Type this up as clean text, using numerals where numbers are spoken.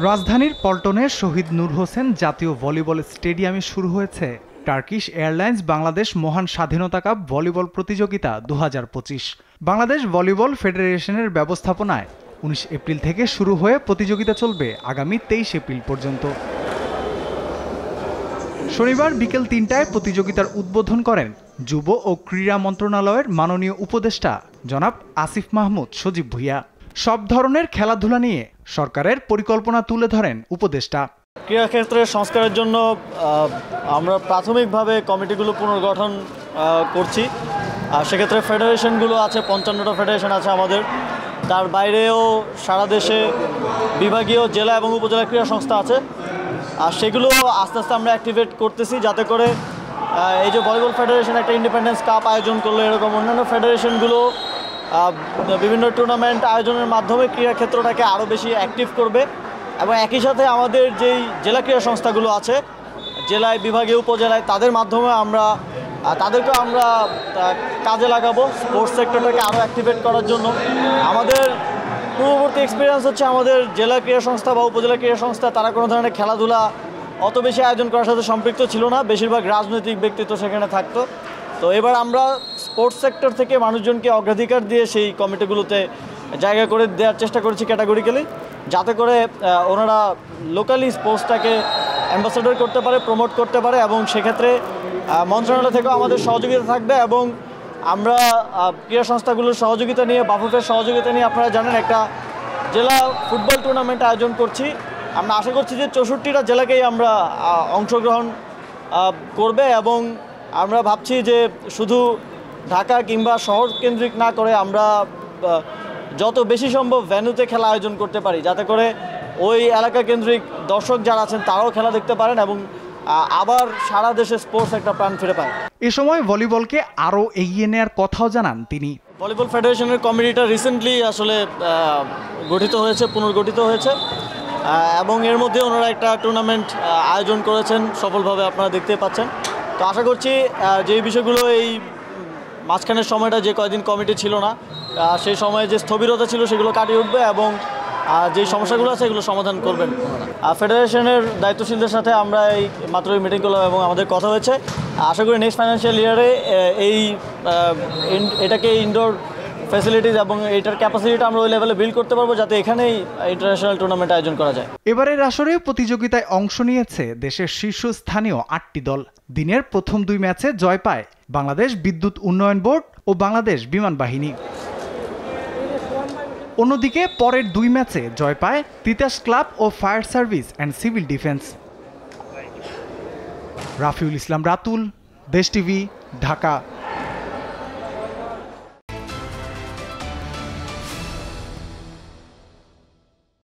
রাজধানীর পল্টনে শহীদ নূর হোসেন জাতীয় ভলিবল স্টেডিয়ামে শুরু হয়েছে টার্কিশ এয়ারলাইন্স বাংলাদেশ মহান স্বাধীনতা কাপ ভলিবল প্রতিযোগিতা 2025। বাংলাদেশ ভলিবল ফেডারেশনের ব্যবস্থাপনায় 19 এপ্রিল থেকে শুরু হয়ে প্রতিযোগিতা চলবে আগামী 23 এপ্রিল পর্যন্ত। শনিবার বিকেল 3টায় প্রতিযোগিতার উদ্বোধন করেন যুব ও ক্রীড়া মন্ত্রণালয়ের মাননীয় উপদেষ্টা জনাব আসিফ মাহমুদ সজীব ভুঁইয়া। সব ধরনের খেলাধুলা নিয়ে সরকারের পরিকল্পনা তুলে ধরেন উপদেষ্টা। ক্রীড়া ক্ষেত্রের সংস্কারের জন্য আমরা প্রাথমিকভাবে কমিটিগুলো পুনর্গঠন করছি। সেক্ষেত্রে ফেডারেশনগুলো আছে, 55টা ফেডারেশন আছে আমাদের। তার বাইরেও সারা দেশে বিভাগীয় জেলা এবং উপজেলা ক্রীড়া সংস্থা আছে। আর সেগুলো আস্তে আস্তে আমরা অ্যাক্টিভেট করতেছি, যাতে করে এই যে ভলিবল ফেডারেশন একটা ইন্ডিপেন্ডেন্স কাপ আয়োজন করলো, এরকম অন্যান্য ফেডারেশনগুলো বিভিন্ন টুর্নামেন্ট আয়োজনের মাধ্যমে ক্রীড়া ক্ষেত্রটাকে আরও বেশি অ্যাক্টিভ করবে। এবং একই সাথে আমাদের যেই জেলা ক্রীড়া সংস্থাগুলো আছে জেলায়, বিভাগীয়, উপজেলায়, তাদের মাধ্যমে তাদেরকে আমরা কাজে লাগাবো স্পোর্টস সেক্টরটাকে আরও অ্যাক্টিভেট করার জন্য। আমাদের পূর্ববর্তী এক্সপিরিয়েন্স হচ্ছে আমাদের জেলা ক্রীড়া সংস্থা বা উপজেলা ক্রীড়া সংস্থা তারা কোনো ধরনের খেলাধুলা অত বেশি আয়োজন করার সাথে সম্পৃক্ত ছিল না, বেশিরভাগ রাজনৈতিক ব্যক্তিত্ব সেখানে থাকতো। তো এবার আমরা স্পোর্টস সেক্টর থেকে মানুষজনকে অগ্রাধিকার দিয়ে সেই কমিটিগুলোতে জায়গা করে দেওয়ার চেষ্টা করেছি ক্যাটাগরিক্যালি, যাতে করে ওনারা লোকালি স্পোর্টসটাকে অ্যাম্বাসেডর করতে পারে, প্রমোট করতে পারে। এবং সেক্ষেত্রে মন্ত্রণালয় থেকেও আমাদের সহযোগিতা থাকবে এবং আমরা ক্রীড়া সংস্থাগুলোর সহযোগিতা নিয়ে, বাফুফের সহযোগিতা নিয়ে আপনারা জানেন একটা জেলা ফুটবল টুর্নামেন্ট আয়োজন করছি। আমরা আশা করছি যে 64টা জেলাকেই আমরা অংশগ্রহণ করবে এবং আমরা ভাবছি যে শুধু ঢাকা কিংবা শহর কেন্দ্রিক না করে আমরা যত বেশি সম্ভব ভেন্যুতে খেলা আয়োজন করতে পারি, যাতে করে ওই এলাকা কেন্দ্রিক দর্শক যারা আছেন তারাও খেলা দেখতে পারেন এবং আবার সারা দেশে স্পোর্টস একটা প্রাণ ফিরে পায়। এ সময় ভলিবলকে আরও এগিয়ে নেওয়ার কথাও জানান তিনি। ভলিবল ফেডারেশনের কমিটিটা রিসেন্টলি আসলে পুনর্গঠিত হয়েছে এবং এর মধ্যে ওনারা একটা টুর্নামেন্ট আয়োজন করেছেন সফলভাবে, আপনারা দেখতে পাচ্ছেন। তো আশা করছি যে বিষয়গুলো এই মাঝখানের সময়টা যে কয়েকদিন কমিটি ছিল না, সেই সময়ে যে স্থবিরতা ছিল সেগুলো কাটিয়ে উঠবে এবং যে সমস্যাগুলো আছে এগুলো সমাধান করবেন। ফেডারেশনের দায়িত্বশীলদের সাথে আমরা এই মাত্রই মিটিং করলাম এবং আমাদের কথা হয়েছে। আশা করি নেক্সট ফাইন্যান্সিয়াল ইয়ারে এটাকে ইনডোর ফ্যাসিলিটিস এবং এইটার ক্যাপাসিটিটা আমরা ওই লেভেলে বিল্ড করতে পারবো, যাতে এখানেই ইন্টারন্যাশনাল টুর্নামেন্ট আয়োজন করা যায়। এবারের আসরে প্রতিযোগিতায় অংশ নিয়েছে দেশের শীর্ষস্থানীয় 8টি দল। দিনের প্রথম 2 ম্যাচে জয় পায় বাংলাদেশ বিদ্যুৎ উন্নয়ন বোর্ড ও বাংলাদেশ বিমান বাহিনী। অন্যদিকে পরের 2 ম্যাচে জয় পায় তিতাস ক্লাব ও fire service and civil defence. Rafiul Islam Ratul, Desh TV, Dhaka.